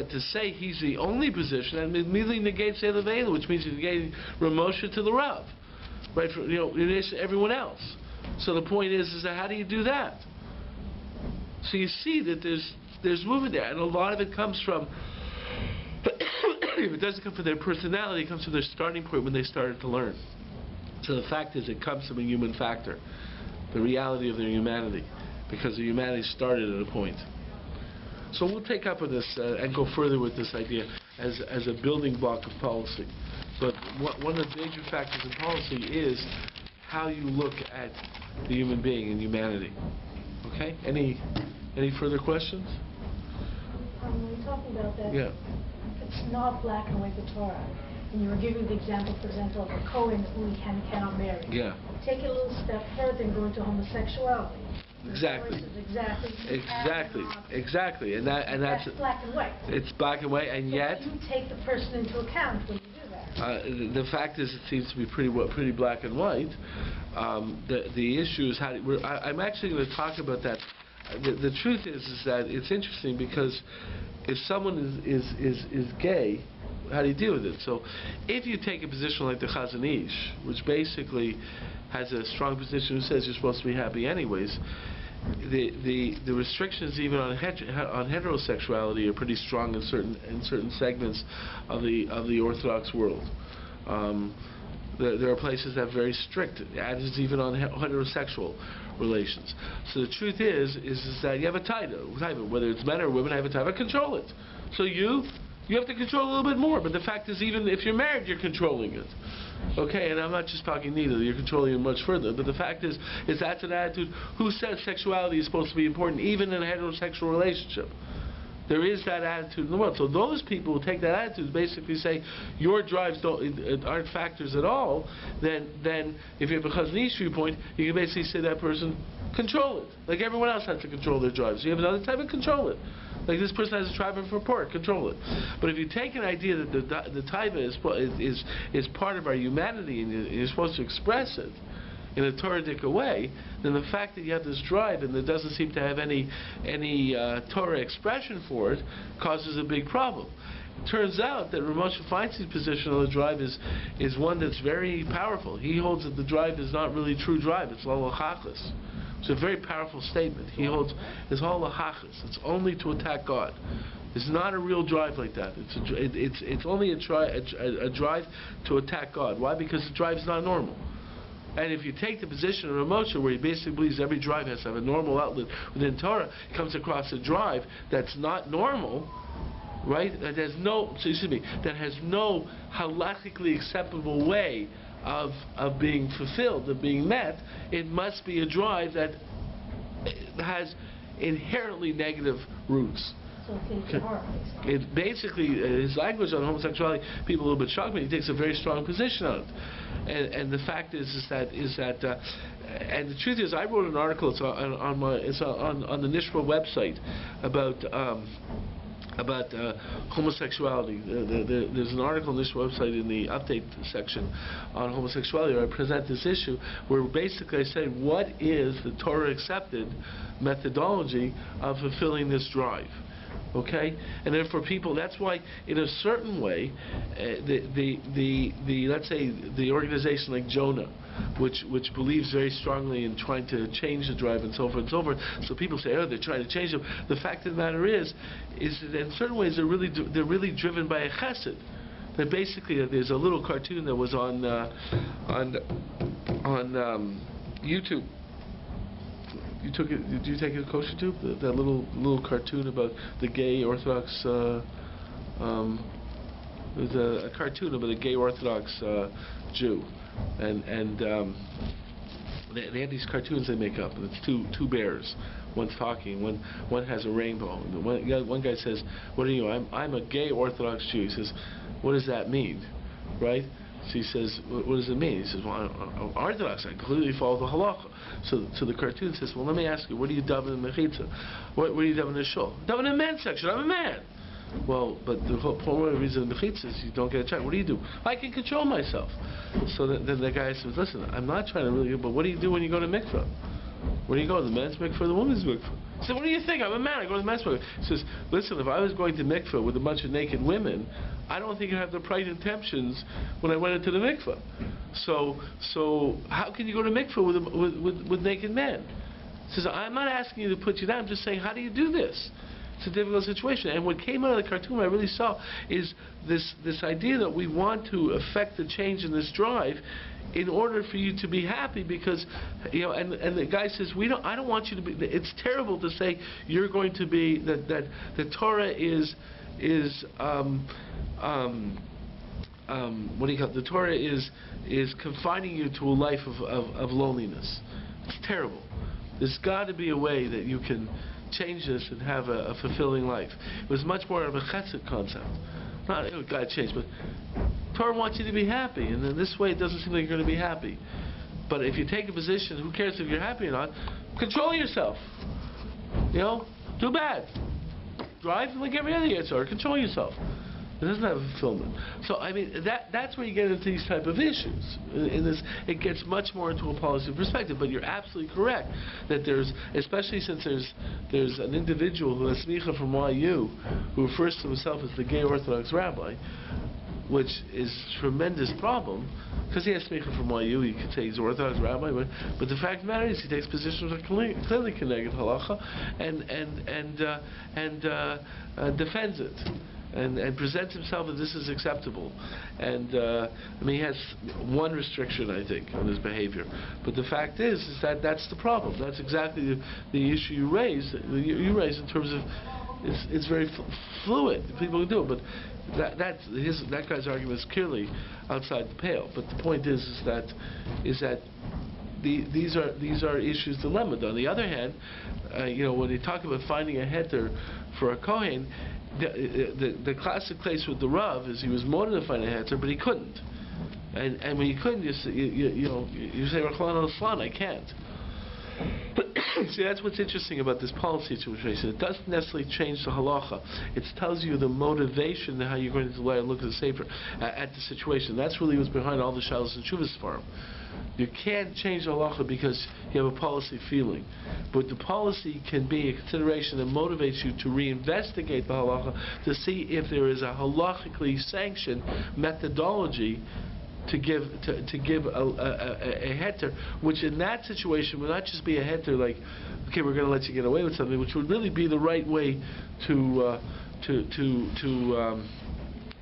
A: to say he's the only position, and immediately negates Elevela, which means he's negating Ramosha to the Rav, right? Everyone else. So the point is that how do you do that? So you see that there's movement there, and a lot of it comes from. If it doesn't come from their personality, it comes from their starting point when they started to learn. So the fact is, it comes from a human factor, the reality of their humanity, because their humanity started at a point. So we'll take up with this and go further with this idea as a building block of policy. But one of the major factors in policy is how you look at the human being and humanity. Okay? Any further questions?
D: When we're talking about that,
A: yeah.
D: It's not black and white, the Torah. And you were giving the example, for example, of a Kohen who he cannot marry.
A: Yeah.
D: Take it a little step further and go into homosexuality.
A: Exactly. Exactly. And that's
D: black and white.
A: It's black and white, and yet
D: you take the person into account when you do that.
A: The fact is, it seems to be pretty black and white. The issue is how. I'm actually going to talk about that. The truth is that it's interesting, because if someone is gay, how do you deal with it? So, if you take a position like the Chazon Ish, which basically has a strong position who says you're supposed to be happy anyways, the restrictions even on heterosexuality are pretty strong in certain segments of the Orthodox world. There are places that have very strict attitudes even on heterosexual relations. So the truth is that you have a title, whether it's men or women have a title, control it. So you have to control a little bit more, but the fact is, even if you're married, you're controlling it. Okay, and I'm not just talking neither, you're controlling it much further. But the fact is that's an attitude. Who says sexuality is supposed to be important, even in a heterosexual relationship? There is that attitude in the world. So those people who take that attitude basically say your drives aren't factors at all. Then if you have a Chazon Ish viewpoint, you can basically say that person control it, like everyone else has to control their drives. You have another type of control it. Like this person has a driver for pork, control it. But if you take an idea that the taiva is part of our humanity, and you're supposed to express it in a Torah-dic way, then the fact that you have this drive and there doesn't seem to have any Torah expression for it causes a big problem. It turns out that Ramosha Feinstein's position on the drive is one that's very powerful. He holds that the drive is not really true drive, it's lalachachas. It's a very powerful statement. He holds it's all lahachas. It's only to attack God. It's not a real drive like that. It's only a drive to attack God. Why? Because the drive is not normal. And if you take the position of Ramosha, where he basically believes every drive has to have a normal outlet within Torah, he comes across a drive that's not normal, right? That has no halachically acceptable way of being fulfilled, of being met. It must be a drive that has inherently negative roots. It basically, his language on homosexuality, people are a little bit shocked, but he takes a very strong position on it. And the fact is that and the truth is, I wrote an article. It's on the Nishma website about homosexuality. There's an article on this website in the update section on homosexuality where I present this issue, where basically I say what is the Torah accepted methodology of fulfilling this drive. Okay, and then for people, that's why, in a certain way, the let's say the organization like Jonah, which believes very strongly in trying to change the drive and so forth and so forth. So people say, oh, they're trying to change them. The fact of the matter is that in certain ways they're really driven by a chesed. That basically there's a little cartoon that was on YouTube. Did you take it to Kosher Tube? That little cartoon about the gay Orthodox. There's a cartoon about a gay Orthodox Jew, and they have these cartoons they make up, and it's two bears. One's talking. One has a rainbow. And one guy says, "What are you? I'm a gay Orthodox Jew." He says, "What does that mean?" Right? So he says, what does it mean? He says, well, I'm Orthodox. I completely follow the halacha. So the cartoon says, well, let me ask you, what do you daven in mechitza? What do you daven in the shul? Daven in the men's section. I'm a man. Well, but the whole primary reason in mechitza is you don't get a check. What do you do? I can control myself. So then the guy says, listen, I'm not trying to really, but what do you do when you go to mikveh? Where do you go? The men's mikveh or the women's mikveh? He said, what do you think? I'm a man. I go to the men's mikveh. He says, listen, if I was going to mikveh with a bunch of naked women, I don't think I'd have the right intentions when I went into the mikveh. So how can you go to mikveh with naked men? He says, I'm not asking you to put you down. I'm just saying, how do you do this? It's a difficult situation. And what came out of the cartoon I really saw is this idea that we want to affect the change in this drive in order for you to be happy, because and the guy says, I don't want you to be, it's terrible to say you're going to be that the Torah is what do you call it? The Torah is confining you to a life of loneliness. It's terrible. There's got to be a way that you can change this and have a fulfilling life. It was much more of a chesed concept. Not got to change, but Torah wants you to be happy, and in this way it doesn't seem like you're going to be happy. But if you take a position, who cares if you're happy or not? Control yourself. Do bad. Drive like every other answer. Control yourself. It doesn't have fulfillment. So I mean that's where you get into these type of issues. In this, it gets much more into a policy perspective. But you're absolutely correct that there's, especially since there's an individual who has smicha from YU, who refers to himself as the gay Orthodox rabbi, which is a tremendous problem, because he has smicha from YU. You could say he's an Orthodox rabbi, but the fact of the matter is he takes positions that are clearly connected halacha and defends it. And presents himself as this is acceptable, and he has one restriction, I think, on his behavior. But the fact is that that's the problem. That's exactly the issue you raise. You raise in terms of it's very fluid. People can do it, but that guy's argument is clearly outside the pale. But the point is that these are issues dilemma. On the other hand, when you talk about finding a heter for a kohen, the classic case with the Rav is he was motivated to find a heter, but he couldn't. And when you couldn't, you say, Rachlan al-Islan, I can't. But see, that's what's interesting about this policy situation. It doesn't necessarily change the halacha. It tells you the motivation and how you're going to look at the sefer, at the situation. That's really what's behind all the shalos and shuvas farm. You can't change the halacha because you have a policy feeling. But the policy can be a consideration that motivates you to reinvestigate the halacha to see if there is a halachically sanctioned methodology to give a heter, which in that situation would not just be a heter like, okay, we're going to let you get away with something, which would really be the right way to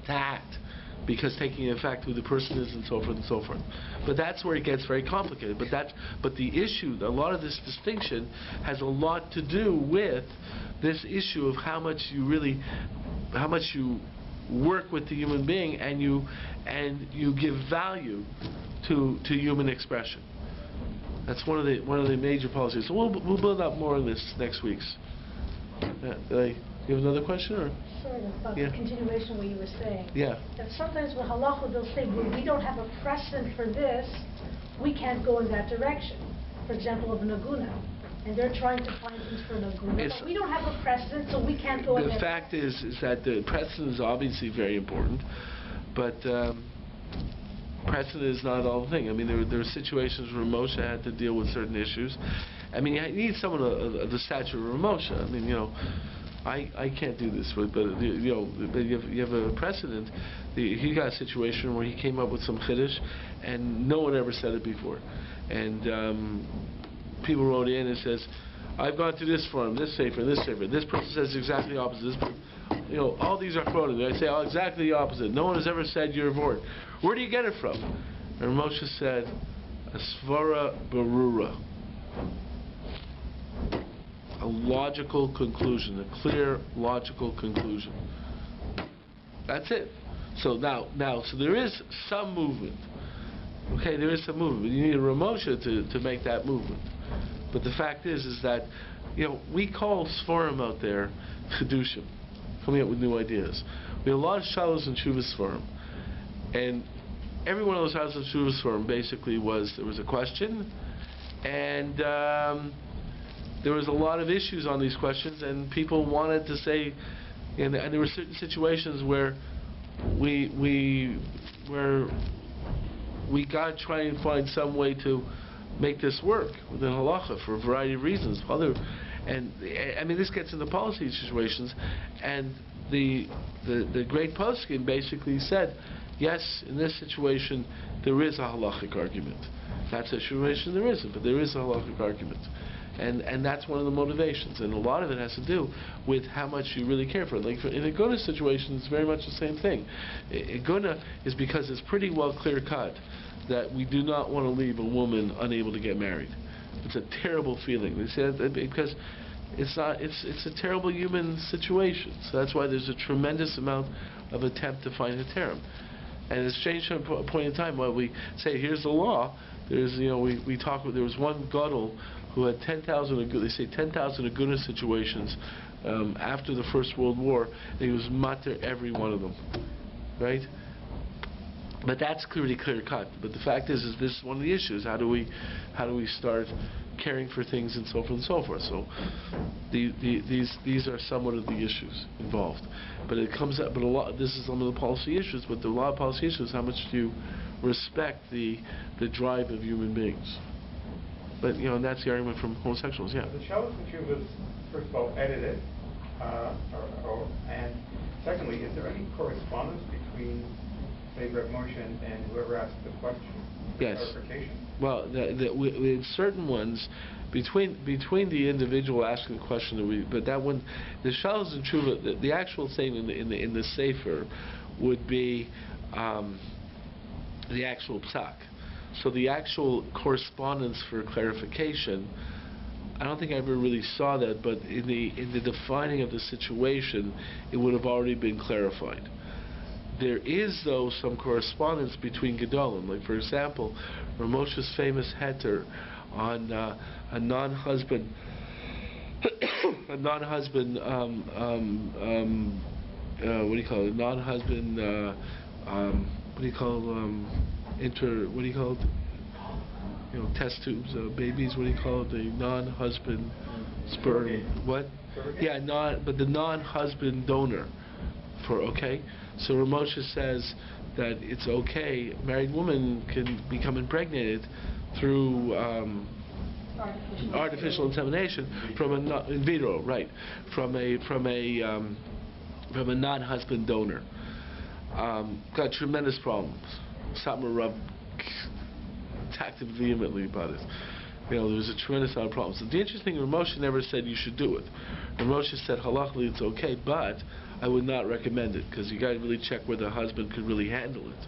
A: act, because taking into fact who the person is and so forth and so forth. But that's where it gets very complicated. But the issue, a lot of this distinction has a lot to do with this issue of how much you work with the human being and you give value to human expression. That's one of the major policies. So we'll build up more on this next week's. You have another question, or?
D: Sort of, about the continuation of what you were saying.
A: Yeah.
D: That sometimes with halacha they'll say, well, we don't have a precedent for this, we can't go in that direction. For example, of an aguna. And they're trying to find things for an aguna, but we don't have a precedent, so we can't go in that.
A: The fact is that the precedent is obviously very important, but precedent is not all the thing. I mean, there were situations where Moshe had to deal with certain issues. I mean, you need someone of the stature of Moshe. I mean, I can't do this, but you have a precedent. He got a situation where he came up with some chiddush, and no one ever said it before, and people wrote in and says, I've gone to this forum, this sefer, this sefer. This person says exactly the opposite. All these are quoted. I say, exactly the opposite. No one has ever said your word. Where do you get it from? And Moshe said, a svara barura. A logical conclusion, a clear logical conclusion. That's it. So so there is some movement. Okay, there is some movement. But you need a Ramosha to make that movement. But the fact is that, we call Sforim out there Chedushim, coming up with new ideas. We have a lot of Shalos and Shuvas Sforim. And every one of those Shalos and Shuvas Sforim basically there was a question, and there was a lot of issues on these questions, and people wanted to say, and there were certain situations where we got to try and find some way to make this work within halacha for a variety of reasons. This gets into policy situations, and the great poskim basically said, yes, in this situation there is a halachic argument. That situation there isn't, but there is a halachic argument. And that's one of the motivations, and a lot of it has to do with how much you really care for it. Like in a guna situation, it's very much the same thing. A guna is because it's pretty well clear cut that we do not want to leave a woman unable to get married. It's a terrible feeling. They say that because it's a terrible human situation. So that's why there's a tremendous amount of attempt to find a term. And it's changed from a point in time where we say, here's the law. There's, we talk. There was one gadol who had 10,000. They say 10,000 aguna situations after the First World War, and he was matter every one of them, right? But that's clearly clear cut. But the fact is this is one of the issues. How do we start caring for things and so forth and so forth? So these are somewhat of the issues involved. But it comes up. But a lot. This is some of the policy issues. But a lot of policy issues. How much do you respect the drive of human beings? But and that's the argument from homosexuals. Yeah.
E: The Shalos and Shuvas, first of all, edited, and secondly, is there any correspondence between, say, Reb Moshe and whoever asked the question?
A: Yes.
E: Clarification?
A: Well, in certain ones, between the individual asking the question, but that one, the Shalos and Shuvah, the actual thing in the sefer would be the actual psak. So the actual correspondence for clarification, I don't think I ever really saw that, but in the defining of the situation, it would have already been clarified. There is, though, some correspondence between Gedolim. Like, for example, Ramosha's famous heter on a non-husband, what do you call it? Non-husband, test tubes, babies. What do you call it? The non-husband sperm. What? Yeah, but the non-husband donor. So Ramosha says that it's okay. A married woman can become impregnated through artificial insemination from in vitro, right? From a non-husband donor. Got tremendous problems. Satmar Rav attacked him vehemently about it. There was a tremendous amount of problems. The interesting thing, Ramosha never said you should do it. Ramosha said halachically it's okay, but I would not recommend it, because you got to really check whether the husband could really handle it,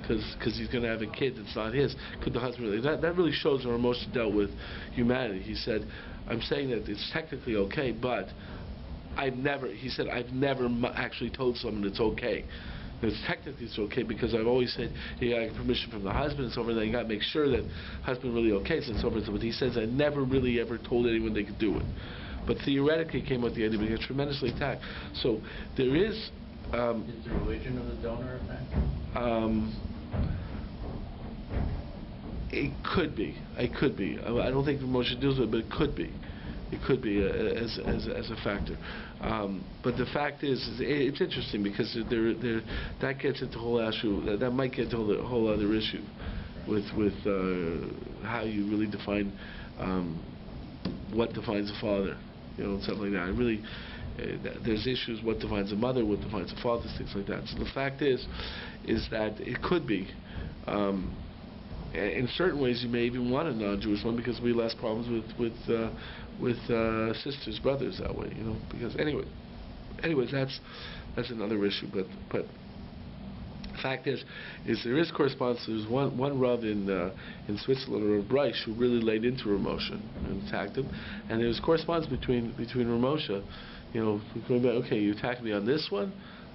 A: because he's going to have a kid that's not his. Could the husband really? That really shows where Ramosha dealt with humanity. He said, I'm saying that it's technically okay, but I've never actually told someone it's okay. Technically it's okay, because I've always said you got to get permission from the husband and so forth, and then you got to make sure that husband really okay and so forth. But he says I never really ever told anyone they could do it. But theoretically came with the idea, but he got tremendously attacked. So there is...
C: is the religion of the donor a factor?
A: It could be. I don't think Moshe deals with it, but it could be. It could be as a factor. But the fact is it's interesting, because that gets into whole issue. That might get to a whole other issue with how you really define what defines a father, and stuff like that. there's issues, what defines a mother, what defines a father, things like that. So the fact is that it could be. In certain ways, you may even want a non-Jewish one because we have less problems with sisters, brothers that way, Because anyways, that's another issue. But the fact is there is correspondence. There's one Rav in Switzerland, or Rabbi, who really laid into Rav Moshe and attacked him, and there was correspondence between Rav Moshe, going back. Okay, you attacked me on this one.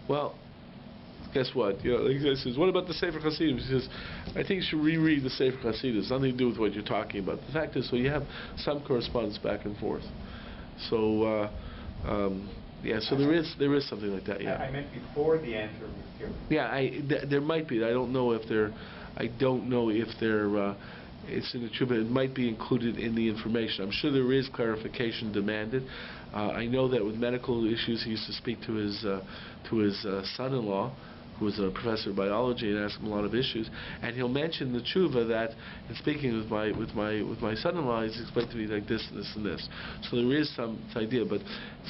A: Well, guess what? He says, what about the Sefer Chassidim? He says, I think you should reread the Sefer Chassidim. It's nothing to do with what you're talking about. The fact is, so you have some correspondence back and forth. So, so there is something like that. Yeah.
E: I meant before the answer was given.
A: Yeah, there might be. I don't know if they're. It's in the truth, but it might be included in the information. I'm sure there is clarification demanded. I know that with medical issues, he used to speak to his son-in-law, who was a professor of biology, and ask him a lot of issues. And he'll mention the tshuva that, in speaking with my son-in-law, he's explained to me like this and this and this. So there is some idea, but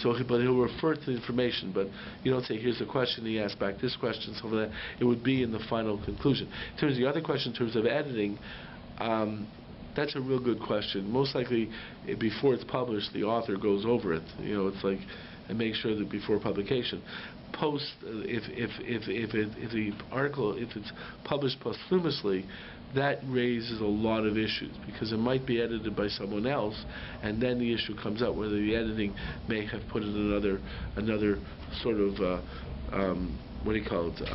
A: he'll refer to the information. But you don't say, here's the question he asked back, this question, so that it would be in the final conclusion. In terms of the other question, in terms of editing. That's a real good question. Most likely, before it's published, the author goes over it. It's like, and make sure that before publication, if the article, if it's published posthumously, that raises a lot of issues because it might be edited by someone else, and then the issue comes up whether the editing may have put in another sort of what do you call it?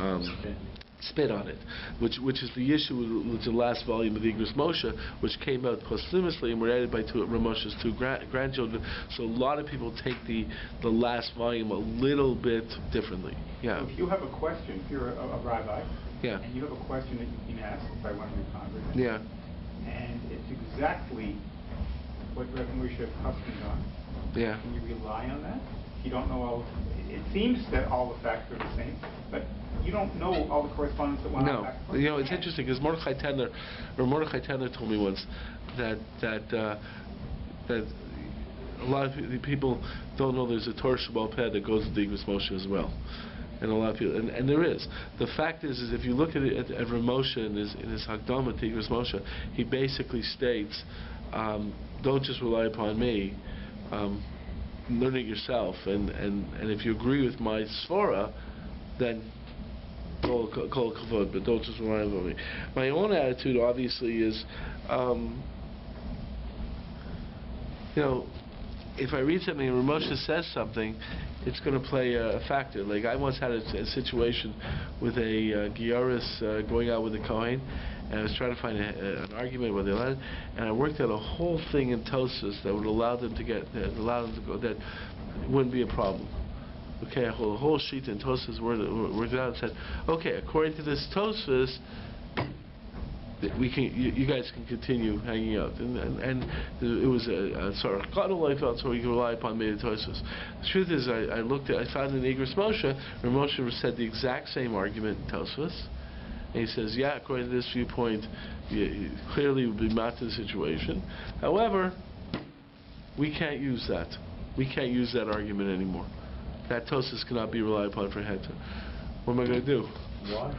A: Spit on it, which is the issue with the last volume of the Igros Moshe, which came out posthumously and were edited by Rav Moshe's two grandchildren. So a lot of people take the last volume a little bit differently. Yeah.
E: So if you have a question, if you're a rabbi,
A: yeah,
E: and you have a question that you've been asked by one of your congregants,
A: yeah,
E: and it's exactly what Rav Moshe customed on,
A: yeah,
E: can you rely on that? You don't know all. It seems that all the facts are the same, but you don't know all the correspondence that went on back.
A: No, it's interesting because Mordechai Tendler told me once that a lot of people don't know there's a Torah Sheba'al Peh that goes with the Igros Moshe as well, and a lot of people, and there is. The fact is if you look at it at Rav Moshe in his Hakdama to Igros Moshe, he basically states, don't just rely upon me. Learn it yourself, and if you agree with my svara, then kol kavod, but don't just rely on me. My own attitude, obviously, is, if I read something and Rav Moshe says something, it's going to play a factor. Like I once had a situation with a Gioris going out with a Kohen, and I was trying to find an argument where they allowed it, and I worked out a whole thing in Tosfos that would allow them to go, that wouldn't be a problem. Okay, a whole sheet in Tosfos worked it out and said, okay, according to this Tosfos, you guys can continue hanging out, and it was a sort of cuddle I felt, so we could rely upon me to Tosfos. The truth is, I found in Igros Moshe, Rav Moshe said the exact same argument in Tosfos. And he says, yeah, according to this viewpoint, clearly would be mat to the situation. However, we can't use that. We can't use that argument anymore. That Tosfos cannot be relied upon for Hecht. What am I going to do?
C: Why?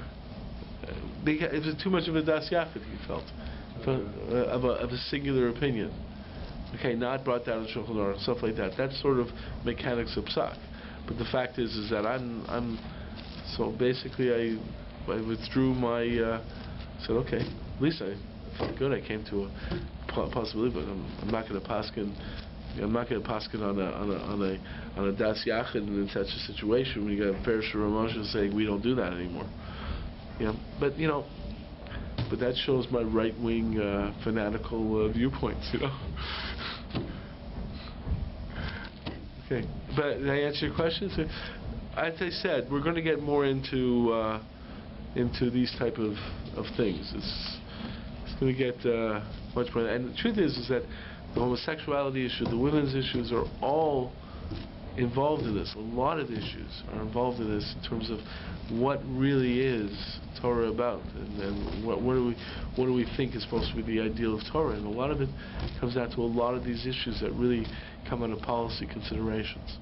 A: It was too much of a das yachid, he felt, of a singular opinion. Okay, not brought down in Shulchan Aruch, stuff like that. That's sort of mechanics of psak. But the fact is that I'm so basically I withdrew my. Said okay. At least I felt good. I came to a possibility, but I'm not going to paskin. I'm not going to paskin on a das yachid in such a situation when you got a Perish Rav Moshe saying we don't do that anymore. But that shows my right wing fanatical viewpoints. Okay, but did I answer your questions? As I said, we're going to get more into these type of things. It's going to get much more. And the truth is that the homosexuality issue, the women's issues are all involved in this. A lot of issues are involved in this in terms of what really is Torah about, and what do we think is supposed to be the ideal of Torah. And a lot of it comes down to a lot of these issues that really come under policy considerations.